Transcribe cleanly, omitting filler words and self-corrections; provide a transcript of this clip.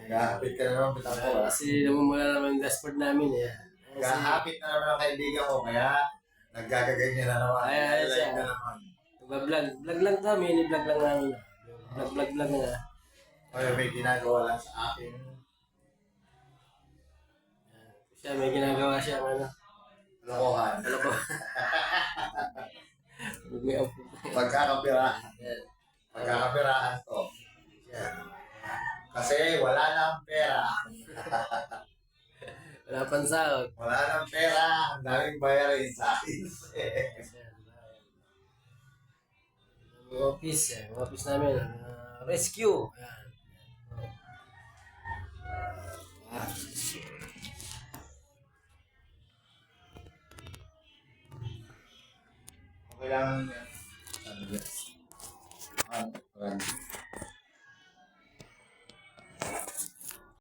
Gahapit ka na naman, bitang ko. Kasi namumula naman yung dashboard namin eh. Gahapit na naman ang kaibigan ko, kaya naggagaganyan na naman. Ay, Live siya. na naman. Vlog. Vlog lang to, mini-vlog lang namin. Vlog na. Kaya may ginagawa lang sa akin. Siya, may ginagawa siya, ano. Lokohan. Ano po? Pagkakapirahan. Pagkakapirahan to. Kasi wala nang pera. Wala pang sahod. Wala nang pera. Ang daming bayarin sa akin. Yung office namin, rescue. Ayan. Okay lang yan. Ano ba?